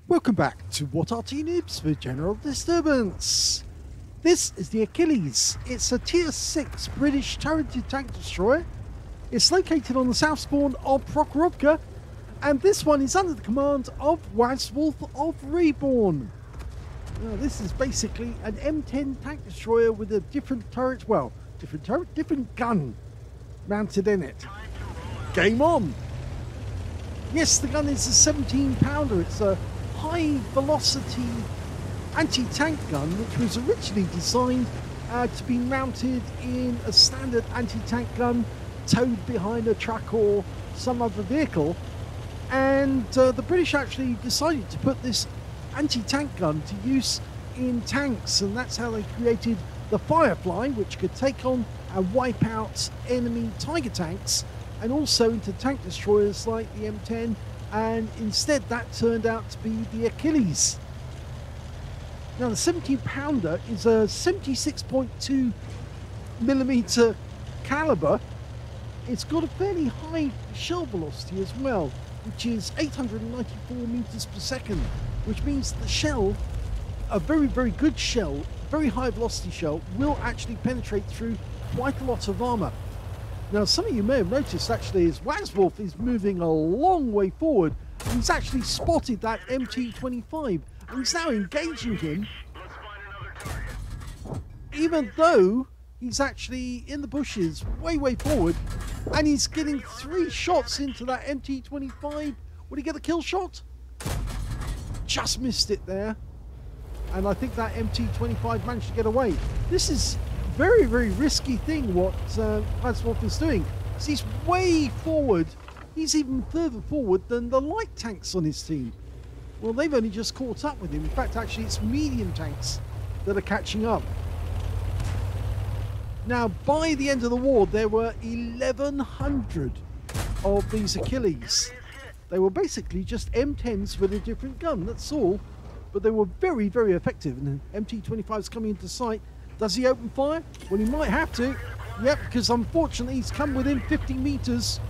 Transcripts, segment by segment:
Welcome back to What Arty Noobs for General Disturbance. This is the Achilles. It's a Tier 6 British turreted tank destroyer. It's located on the south spawn of Prokhorovka, and this one is under the command of Wazwulf of REBRN. Now, this is basically an M10 tank destroyer with a different turret, well, different gun mounted in it. Game on! Yes, the gun is a 17 pounder. It's a high velocity anti-tank gun which was originally designed to be mounted in a standard anti-tank gun towed behind a truck or some other vehicle, and the British actually decided to put this anti-tank gun to use in tanks, and that's how they created the Firefly, which could take on and wipe out enemy Tiger tanks and also into tank destroyers like the M10, and instead that turned out to be the Achilles. Now the 17 pounder is a 76.2 millimeter caliber. It's got a fairly high shell velocity as well, which is 894 meters per second, which means the shell, a very good shell, very high velocity shell, will actually penetrate through quite a lot of armor. Now, some of you may have noticed actually is Wazwulf is moving a long way forward, and he's actually spotted that MT-25 and he's now engaging him, even though he's actually in the bushes way forward, and he's getting 3 shots into that MT-25. Would he get the kill shot? Just missed it there, and I think that MT-25 managed to get away. This is very risky thing what Wazwulf is doing. He's way forward. He's even further forward than the light tanks on his team. Well, they've only just caught up with him. In fact, actually, it's medium tanks that are catching up. Now, by the end of the war, there were 1,100 of these Achilles. They were basically just M10s with a different gun, that's all. But they were very effective. And MT-25 is coming into sight. Does he open fire? Well, he might have to. Yep, because unfortunately he's come within 50 meters.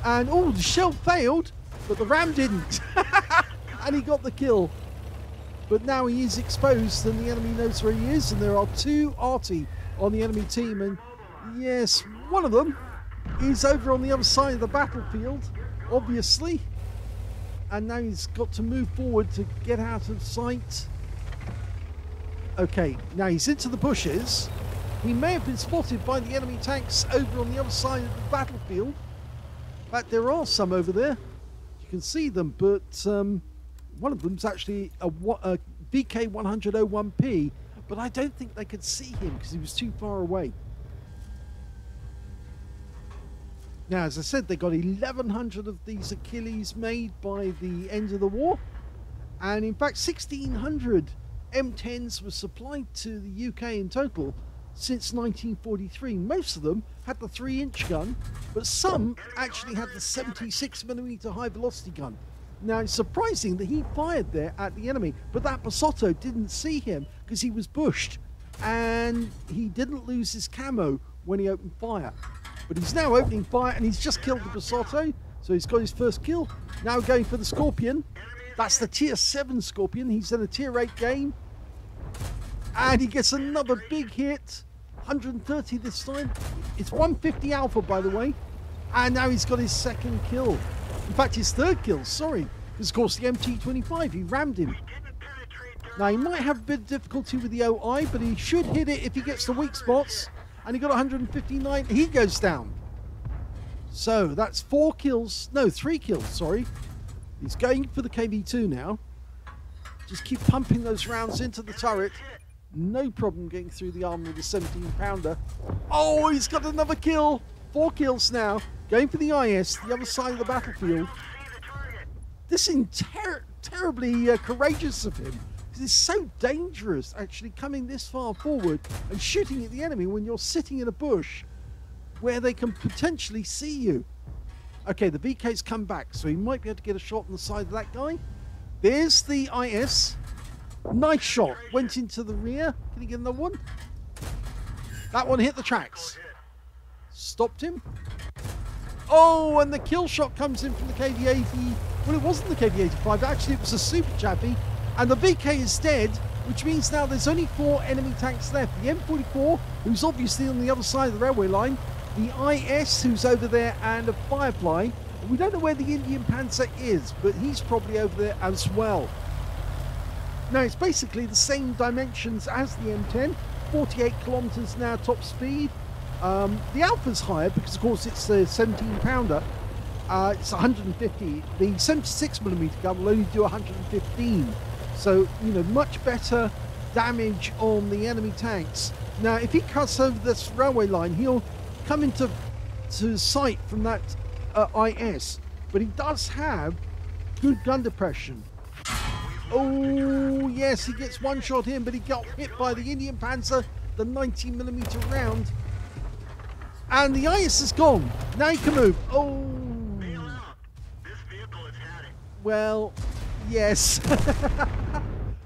And, oh, the shell failed, but the ram didn't. And he got the kill. But now he is exposed and the enemy knows where he is. And there are 2 Arty on the enemy team. And yes, one of them is over on the other side of the battlefield, obviously. And now he's got to move forward to get out of sight. Okay, now he's into the bushes. He may have been spotted by the enemy tanks over on the other side of the battlefield. In fact, there are some over there. You can see them, but one of them's actually a VK101P, but I don't think they could see him because he was too far away. Now, as I said, they got 1,100 of these Achilles made by the end of the war, and in fact 1,600 M10s were supplied to the UK in total since 1943. Most of them had the 3-inch gun, but some actually had the 76mm high velocity gun. Now, it's surprising that he fired there at the enemy, but that Basotto didn't see him because he was bushed, and he didn't lose his camo when he opened fire. But he's now opening fire and he's just killed the Basotto, so he's got his first kill. Now going for the Scorpion. That's the Tier 7 Scorpion. He's in a Tier 8 game. And he gets another big hit. 130 this time. It's 150 Alpha, by the way. And now he's got his second kill. In fact, his third kill, sorry. Because, of course, the MT-25, he rammed him. Now, he might have a bit of difficulty with the OI, but he should hit it if he gets the weak spots. And he got 159. He goes down. So, that's 4 kills. No, 3 kills, sorry. He's going for the KV2 now. Just keep pumping those rounds into the turret. No problem getting through the armor with the 17 pounder. Oh, he's got another kill. 4 kills now. Going for the IS, the other side of the battlefield. This is terribly courageous of him. Because it's so dangerous actually coming this far forward and shooting at the enemy when you're sitting in a bush where they can potentially see you. Okay, the VK's come back, so he might be able to get a shot on the side of that guy. There's the IS. Nice shot. Went into the rear. Can he get another one? That one hit the tracks. Stopped him. Oh, and the kill shot comes in from the KV-80 Well, it wasn't the KV-85. Actually, it was a Super Chappie. And the VK is dead, which means now there's only 4 enemy tanks left. The M44, who's obviously on the other side of the railway line. The IS, who's over there, and a Firefly. We don't know where the Indian Panzer is, but he's probably over there as well. Now, it's basically the same dimensions as the M10. 48 kilometers an hour top speed. The Alpha's higher because, of course, it's a 17-pounder. It's 150. The 76mm gun will only do 115. So, you know, much better damage on the enemy tanks. Now, if he cuts over this railway line, he'll come into sight from that IS. But he does have good gun depression. Oh, yes, he gets one shot in, but he got hit by the Indian Panzer, the 90mm round. And the IS is gone. Now he can move. Oh. Well, yes.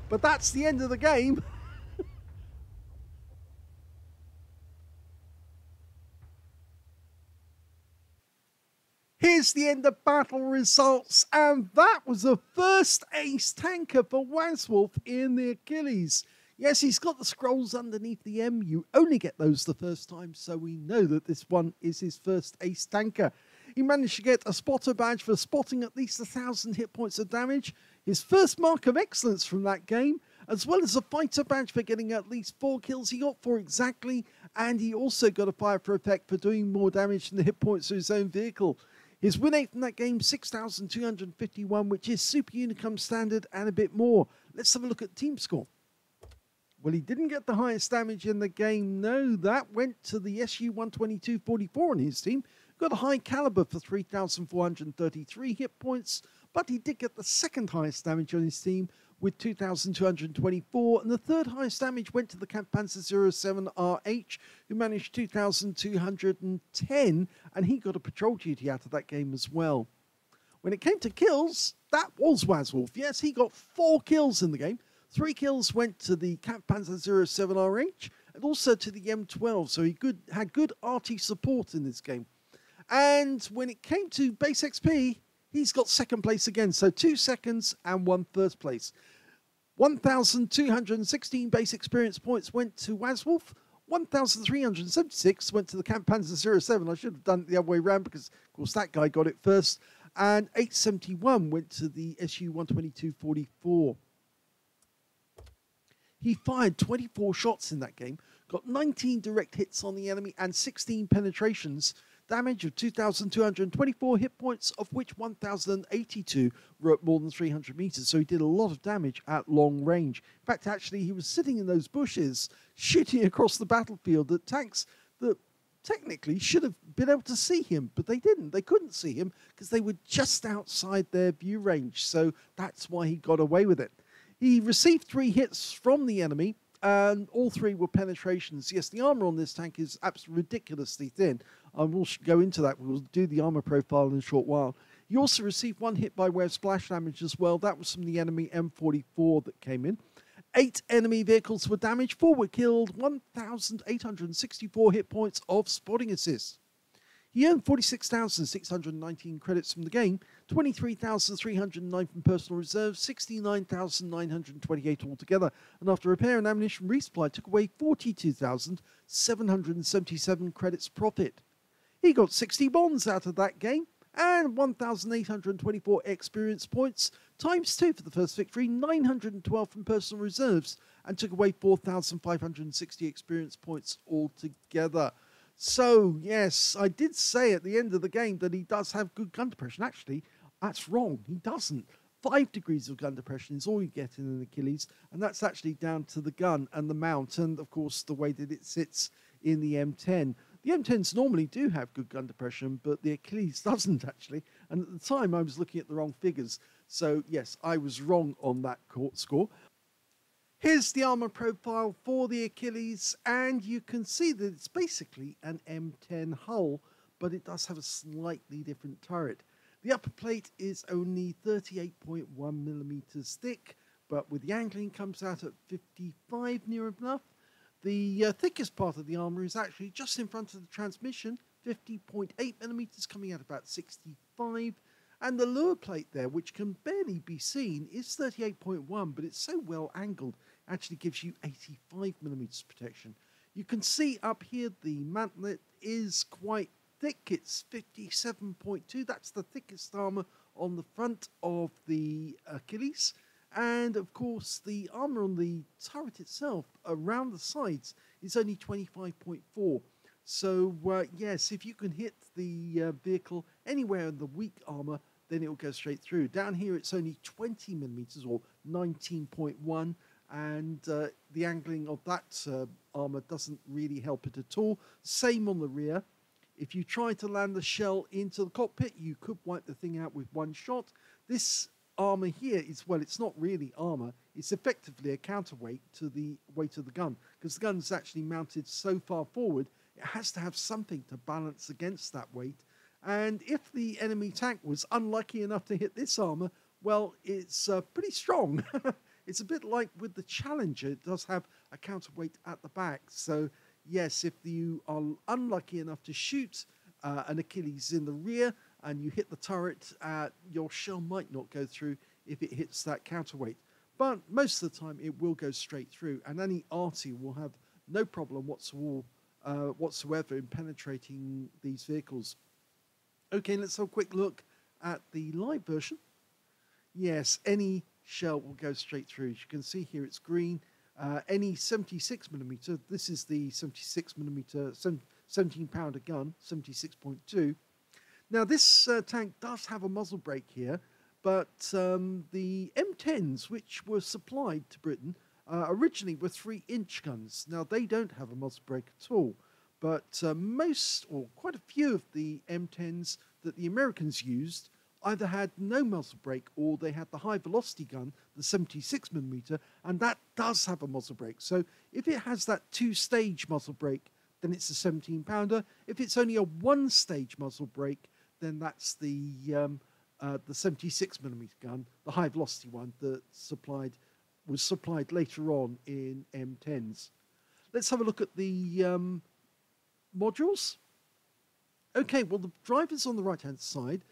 But that's the end of the game. Here's the end of battle results, and that was the first ace tanker for Wazwulf in the Achilles. Yes, he's got the scrolls underneath the M. You only get those the first time, so we know that this one is his first ace tanker. He managed to get a spotter badge for spotting at least 1,000 hit points of damage, his first mark of excellence from that game, as well as a fighter badge for getting at least 4 kills. He got 4 exactly, and he also got a fire for effect for doing more damage than the hit points of his own vehicle. His win rate from that game, 6,251, which is Super Unicum standard and a bit more. Let's have a look at team score. Well, he didn't get the highest damage in the game. No, that went to the SU-122-44 on his team. Got a high caliber for 3,433 hit points, but he did get the second highest damage on his team with 2,224, and the third highest damage went to the Kampfpanzer 07RH, who managed 2,210, and he got a patrol duty out of that game as well. When it came to kills, that was Wazwulf. Yes, he got 4 kills in the game. 3 kills went to the Kampfpanzer 07RH, and also to the M12, so he had good Arty support in this game. And when it came to base XP, he's got second place again, so 2 seconds and 1 first place. 1,216 base experience points went to Wazwulf. 1,376 went to the Kampfpanzer 07. I should have done it the other way around because, of course, that guy got it first. And 871 went to the SU-122-44. He fired 24 shots in that game, got 19 direct hits on the enemy and 16 penetrations. Damage of 2,224 hit points, of which 1,082 were at more than 300 meters. So he did a lot of damage at long range. In fact, actually, he was sitting in those bushes, shooting across the battlefield at tanks that technically should have been able to see him, but they didn't. They couldn't see him because they were just outside their view range. So that's why he got away with it. He received 3 hits from the enemy, and all 3 were penetrations. Yes, the armor on this tank is absolutely ridiculously thin. We'll go into that. We'll do the armor profile in a short while. He also received 1 hit by way of splash damage as well. That was from the enemy M44 that came in. 8 enemy vehicles were damaged. 4 were killed. 1,864 hit points of spotting assist. He earned 46,619 credits from the game, 23,309 from personal reserves, 69,928 altogether, and after repair and ammunition resupply took away 42,777 credits profit. He got 60 bonds out of that game, and 1,824 experience points, times 2 for the first victory, 912 from personal reserves, and took away 4,560 experience points altogether. So, yes, I did say at the end of the game that he does have good gun depression. Actually, that's wrong. He doesn't. 5 degrees of gun depression is all you get in an Achilles, and that's actually down to the gun and the mount, and, of course, the way that it sits in the M10. The M10s normally do have good gun depression, but the Achilles doesn't, actually. And at the time, I was looking at the wrong figures. So, yes, I was wrong on that score. Here's the armor profile for the Achilles, and you can see that it's basically an M10 hull, but it does have a slightly different turret. The upper plate is only 38.1 millimeters thick, but with the angling comes out at 55 near enough. The thickest part of the armor is actually just in front of the transmission, 50.8 millimeters, coming out about 65. And the lower plate there, which can barely be seen, is 38.1, but it's so well angled, it actually gives you 85mm protection. You can see up here the mantlet is quite thick. It's 57.2. That's the thickest armour on the front of the Achilles. And of course, the armour on the turret itself around the sides is only 25.4. So yes, if you can hit the vehicle anywhere in the weak armour, then it will go straight through. Down here, it's only 20mm or 19.1. And the angling of that armour doesn't really help it at all. Same on the rear. If you try to land the shell into the cockpit, you could wipe the thing out with one shot. This armour here is, well, it's not really armour. It's effectively a counterweight to the weight of the gun, because the gun is actually mounted so far forward, it has to have something to balance against that weight. And if the enemy tank was unlucky enough to hit this armour, well, it's pretty strong. It's a bit like with the Challenger, it does have a counterweight at the back. So yes, if you are unlucky enough to shoot an Achilles in the rear and you hit the turret, your shell might not go through if it hits that counterweight. But most of the time it will go straight through, and any Arty will have no problem whatsoever in penetrating these vehicles. Okay, let's have a quick look at the live version. Yes, any shell will go straight through. As you can see here, it's green. Any 76mm, this is the 76mm 17-pounder gun, 76.2. Now this tank does have a muzzle brake here, but the M10s, which were supplied to Britain, originally were 3-inch guns. Now they don't have a muzzle brake at all, but most, or quite a few of the M10s that the Americans used either had no muzzle brake or they had the high velocity gun, the 76mm, and that does have a muzzle brake. So if it has that 2-stage muzzle brake, then it's a 17-pounder. If it's only a 1-stage muzzle brake, then that's the 76mm gun, the high velocity one that was supplied later on in M10s. Let's have a look at the modules. Okay, well, the driver's on the right-hand side.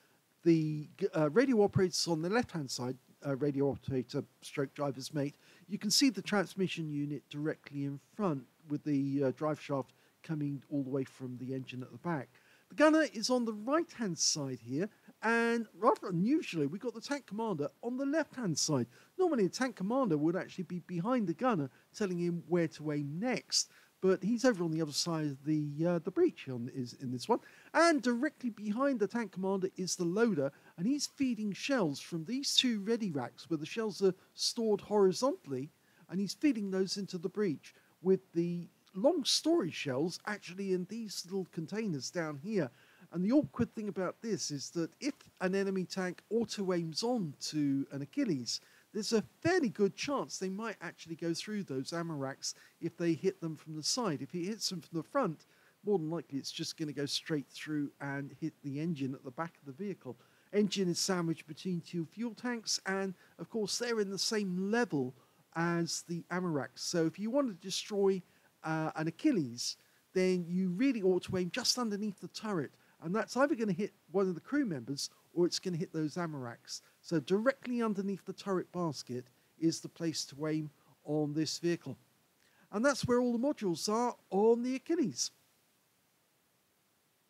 The radio operator's on the left-hand side, radio operator stroke driver's mate. You can see the transmission unit directly in front with the drive shaft coming all the way from the engine at the back. The gunner is on the right-hand side here, and rather unusually, we've got the tank commander on the left-hand side. Normally, a tank commander would actually be behind the gunner, telling him where to aim next. But he's over on the other side of the breach is in this one. And directly behind the tank commander is the loader, and he's feeding shells from these two ready racks where the shells are stored horizontally, and he's feeding those into the breach with the long storage shells actually in these little containers down here. And the awkward thing about this is that if an enemy tank auto-aims on to an Achilles, there's a fairly good chance they might actually go through those ammo racks if they hit them from the side. If he hits them from the front, more than likely it's just going to go straight through and hit the engine at the back of the vehicle. Engine is sandwiched between two fuel tanks, and of course they're in the same level as the ammo racks. So if you want to destroy an Achilles, then you really ought to aim just underneath the turret, and that's either going to hit one of the crew members or it's going to hit those ammo racks. So directly underneath the turret basket is the place to aim on this vehicle. And that's where all the modules are on the Achilles.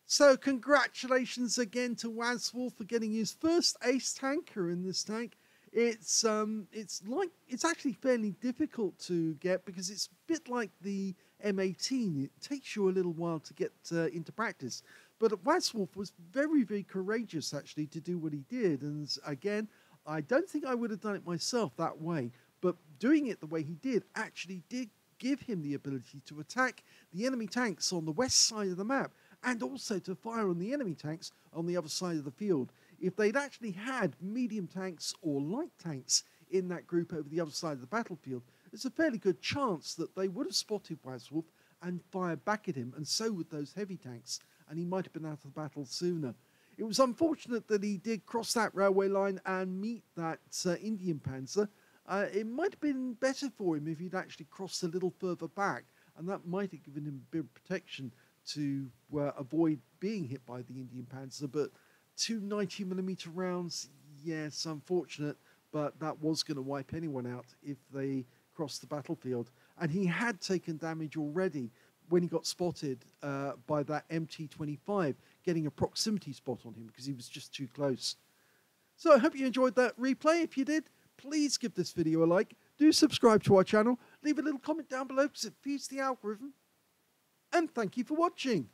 So congratulations again to Wazwulf for getting his first ace tanker in this tank. It's actually fairly difficult to get because it's a bit like the M18. It takes you a little while to get into practice. But Wazwulf was very, very courageous actually to do what he did. And again, I don't think I would have done it myself that way. But doing it the way he did actually did give him the ability to attack the enemy tanks on the west side of the map and also to fire on the enemy tanks on the other side of the field. If they'd actually had medium tanks or light tanks in that group over the other side of the battlefield, there's a fairly good chance that they would have spotted Wazwulf and fired back at him, and so would those heavy tanks, and he might have been out of the battle sooner. It was unfortunate that he did cross that railway line and meet that Indian Panzer. It might have been better for him if he'd actually crossed a little further back, and that might have given him a bit of protection to avoid being hit by the Indian Panzer, but 2 90mm rounds, yes, unfortunate, but that was going to wipe anyone out if they crossed the battlefield. And he had taken damage already when he got spotted by that MT-25, getting a proximity spot on him because he was just too close. So I hope you enjoyed that replay. If you did, please give this video a like. Do subscribe to our channel. Leave a little comment down below because it feeds the algorithm. And thank you for watching.